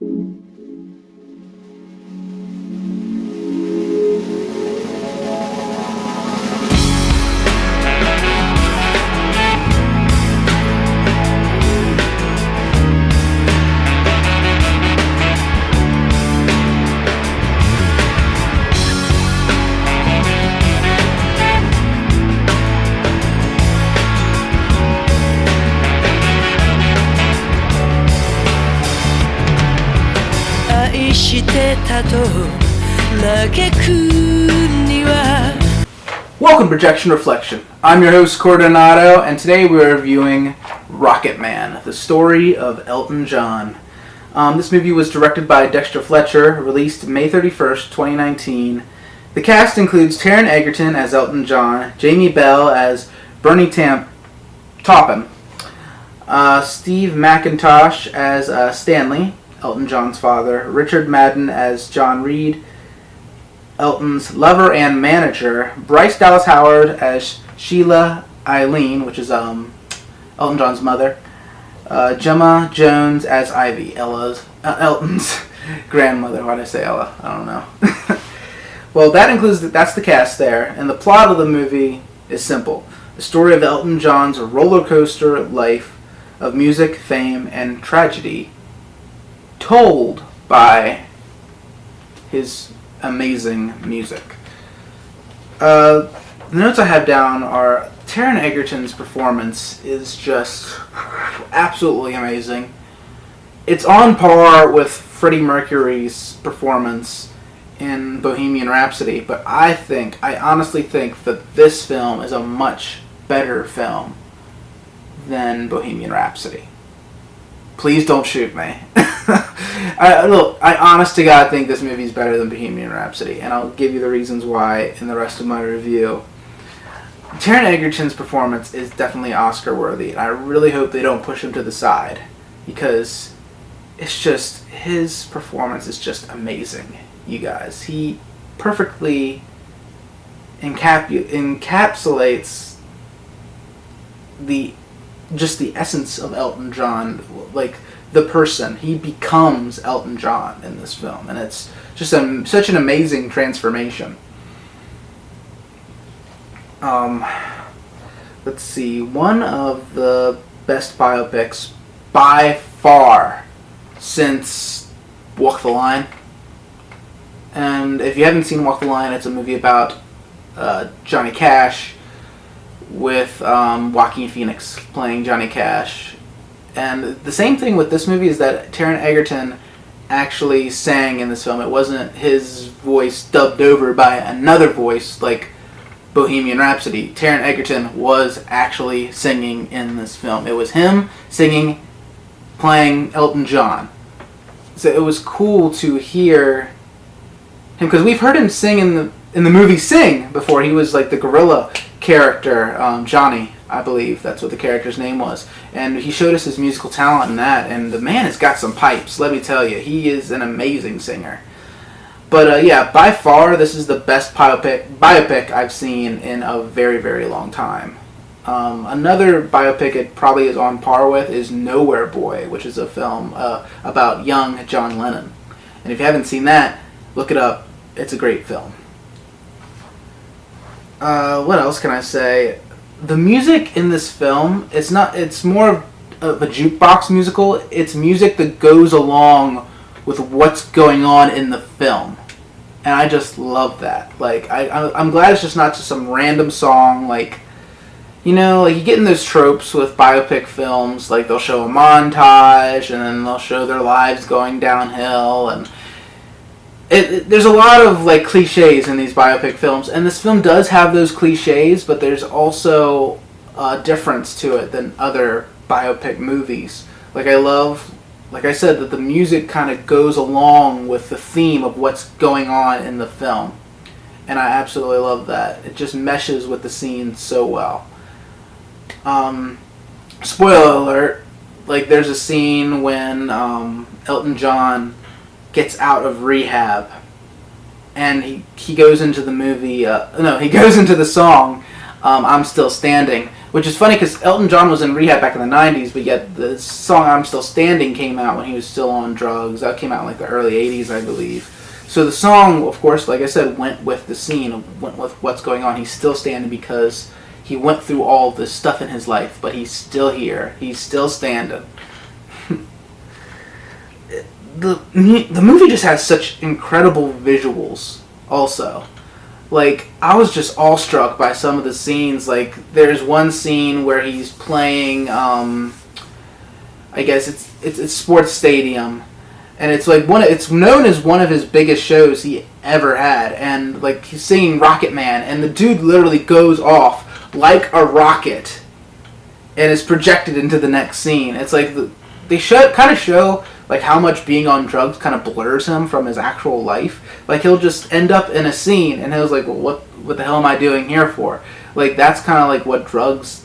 Welcome to Projection Reflection. I'm your host Coordinato, and today we're reviewing Rocketman, the story of Elton John. This movie was directed by Dexter Fletcher, released May 31st, 2019. The cast includes Taron Egerton as Elton John, Jamie Bell as Bernie Taupin, Steve McIntosh as Stanley, Elton John's father, Richard Madden as John Reed, Elton's lover and manager, Bryce Dallas Howard as Sheila Eileen, which is Elton John's mother, Gemma Jones as Ivy, Elton's grandmother. Why did I say Ella? I don't know. Well, that's the cast there, and the plot of the movie is simple. The story of Elton John's roller coaster life of music, fame, and tragedy, told by his amazing music. The notes I have down are Taron Egerton's performance is just absolutely amazing. It's on par with Freddie Mercury's performance in Bohemian Rhapsody, but I honestly think that this film is a much better film than Bohemian Rhapsody. Please don't shoot me. I honest to God think this movie is better than Bohemian Rhapsody, and I'll give you the reasons why in the rest of my review. Taron Egerton's performance is definitely Oscar worthy, and I really hope they don't push him to the side, because his performance is just amazing, you guys. He perfectly encapsulates the essence of Elton John, like the person. He becomes Elton John in this film, and it's just such an amazing transformation. Let's see, one of the best biopics by far since Walk the Line. And if you haven't seen Walk the Line, it's a movie about Johnny Cash, with Joaquin Phoenix playing Johnny Cash. And the same thing with this movie is that Taron Egerton actually sang in this film. It wasn't his voice dubbed over by another voice like Bohemian Rhapsody. Taron Egerton was actually singing in this film. It was him singing, playing Elton John. So it was cool to hear him, because we've heard him sing in the movie Sing before. He was like the gorilla character, Johnny, I believe that's what the character's name was, and he showed us his musical talent in that, and the man has got some pipes, let me tell you. He is an amazing singer. But yeah, by far this is the best biopic I've seen in a very, very long time. Another biopic it probably is on par with is Nowhere Boy, which is a film about young John Lennon, and if you haven't seen that, look it up. It's a great film. What else can I say? The music in this film, it's more of a jukebox musical. It's music that goes along with what's going on in the film. And I just love that. Like, I'm glad it's just not just some random song, like, you know, like you get in those tropes with biopic films, like they'll show a montage, and then they'll show their lives going downhill, and there's a lot of like cliches in these biopic films, and this film does have those cliches, but there's also a difference to it than other biopic movies. Like I said, that the music kind of goes along with the theme of what's going on in the film, and I absolutely love that. It just meshes with the scene so well. Spoiler alert, like there's a scene when Elton John gets out of rehab, and he goes into the movie, he goes into the song, I'm Still Standing, Which is funny because Elton John was in rehab back in the 90s, but yet the song I'm Still Standing came out when he was still on drugs. That came out in like the early 80s, I believe. So the song, of course, like I said, went with the scene, went with what's going on. He's still standing because he went through all this stuff in his life, but he's still here. He's still standing. The movie just has such incredible visuals also. Like, I was just awestruck by some of the scenes. Like, there's one scene where he's playing, I guess it's Sports Stadium, and it's like it's known as one of his biggest shows he ever had, and like he's singing Rocketman, and the dude literally goes off like a rocket, and is projected into the next scene. It's like they kind of show like how much being on drugs kind of blurs him from his actual life. Like, he'll just end up in a scene and he'll like, well, what the hell am I doing here for? Like, that's kind of like what drugs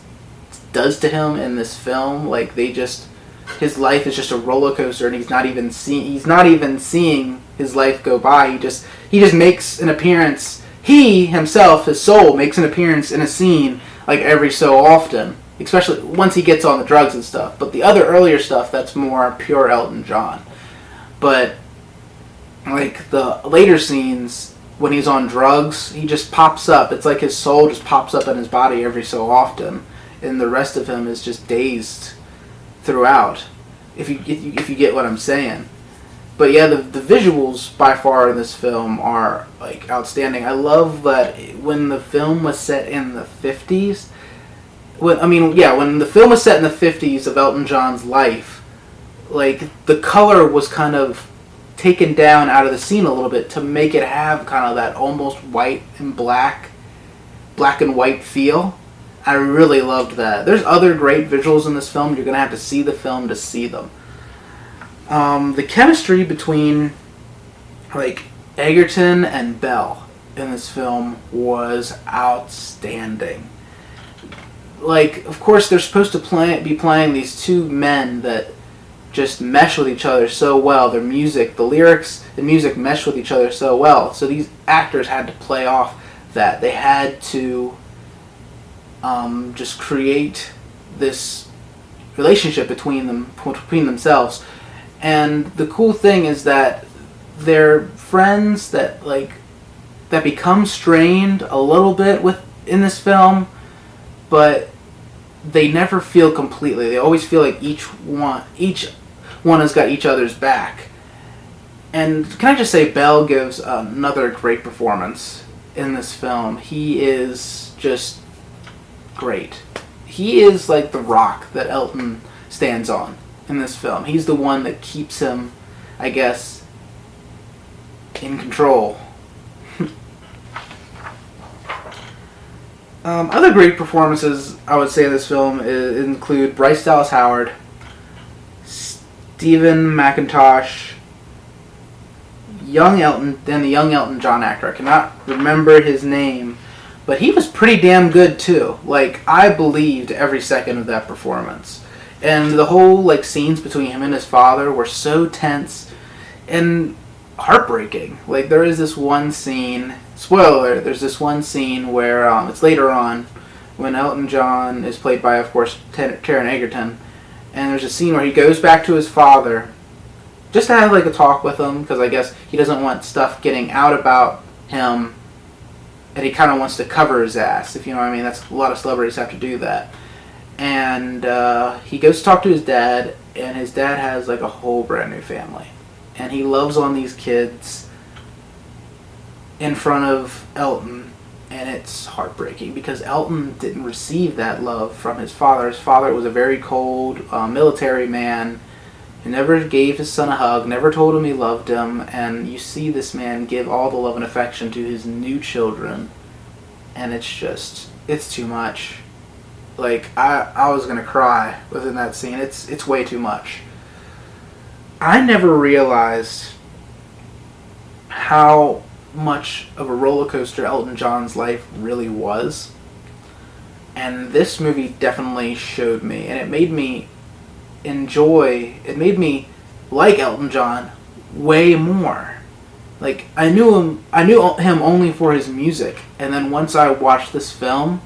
does to him in this film. Like, his life is just a roller coaster, and he's not even seeing his life go by. He just makes an appearance. He himself, his soul, makes an appearance in a scene like every so often. Especially once he gets on the drugs and stuff. But the other earlier stuff, that's more pure Elton John. But, like, the later scenes, when he's on drugs, he just pops up. It's like his soul just pops up in his body every so often. And the rest of him is just dazed throughout. If you get what I'm saying. But yeah, the visuals by far in this film are, like, outstanding. I love that when the film was set in the 50s... when the film was set in the 50s of Elton John's life, like, the color was kind of taken down out of the scene a little bit to make it have kind of that almost white and black and white feel. I really loved that. There's other great visuals in this film. You're going to have to see the film to see them. The chemistry between, like, Egerton and Bell in this film was outstanding. Like, of course, they're supposed to be playing these two men that just mesh with each other so well. Their music, the lyrics, the music mesh with each other so well. So these actors had to play off that. They had to just create this relationship between themselves. And the cool thing is that they're friends that become strained a little bit in this film, but they never feel completely. They always feel like each one has got each other's back. And can I just say, Bell gives another great performance in this film. He is just great. He is like the rock that Elton stands on in this film. He's the one that keeps him, I guess, in control. Other great performances, I would say, in this film include Bryce Dallas Howard, Stephen McIntosh, the young Elton John actor. I cannot remember his name, but he was pretty damn good too. Like, I believed every second of that performance. And the whole, like, scenes between him and his father were so tense and heartbreaking. Like, there is this one scene, spoiler, there's this one scene where it's later on when Elton John is played by, of course, Taron Egerton, and there's a scene where he goes back to his father just to have, like, a talk with him, because I guess he doesn't want stuff getting out about him, and he kind of wants to cover his ass, if you know what I mean. That's a lot of celebrities have to do that. And he goes to talk to his dad, and his dad has, like, a whole brand new family. And he loves on these kids in front of Elton, and it's heartbreaking because Elton didn't receive that love from his father. His father was a very cold military man who never gave his son a hug, never told him he loved him, and you see this man give all the love and affection to his new children, and it's too much. Like, I was gonna cry within that scene. It's way too much. I never realized how much of a roller coaster Elton John's life really was. And this movie definitely showed me, and it made me like Elton John way more. Like, I knew him only for his music, and then once I watched this film,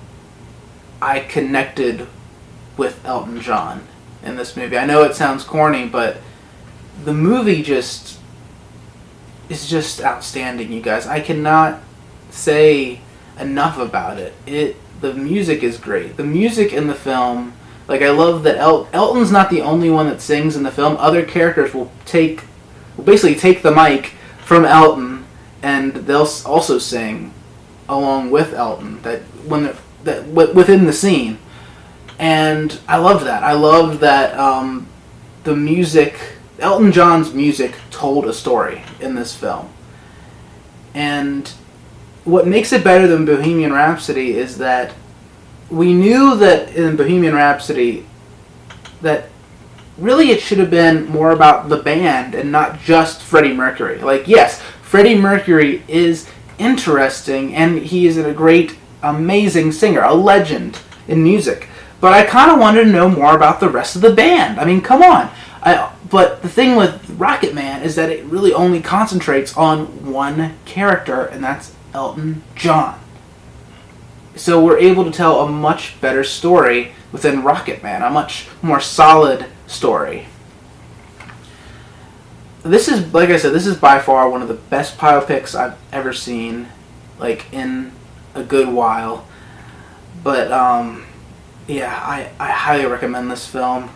I connected with Elton John in this movie. I know it sounds corny, but the movie is just outstanding, you guys. I cannot say enough about it. The music is great. The music in the film, like, I love that Elton's not the only one that sings in the film. Other characters will basically take the mic from Elton, and they'll also sing along with Elton within the scene. And I loved that. I loved that the music, Elton John's music, told a story in this film. And what makes it better than Bohemian Rhapsody is that we knew that in Bohemian Rhapsody that really it should have been more about the band and not just Freddie Mercury. Like, yes, Freddie Mercury is interesting and he is a great, amazing singer, a legend in music. But I kind of wanted to know more about the rest of the band. I mean, come on. But the thing with Rocketman is that it really only concentrates on one character, and that's Elton John. So we're able to tell a much better story within Rocketman, a much more solid story. This is, like I said, this is by far one of the best biopics I've ever seen, like, in a good while. But, yeah, I highly recommend this film.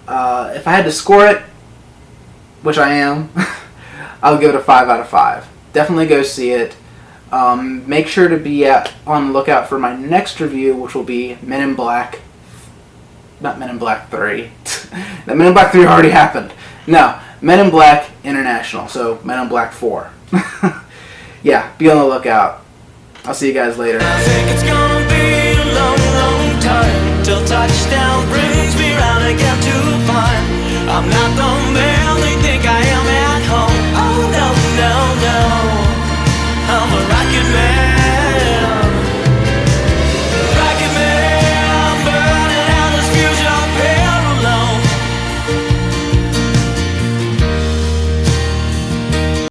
If I had to score it, which I am, I'll give it a 5 out of 5. Definitely go see it. Make sure to be on the lookout for my next review, which will be Men in Black. Not Men in Black 3. The Men in Black 3 already happened. No, Men in Black International. So Men in Black 4. Yeah, be on the lookout. I'll see you guys later. I think it's gonna be a long, long time till touchdown brings me round again to find I'm not the man.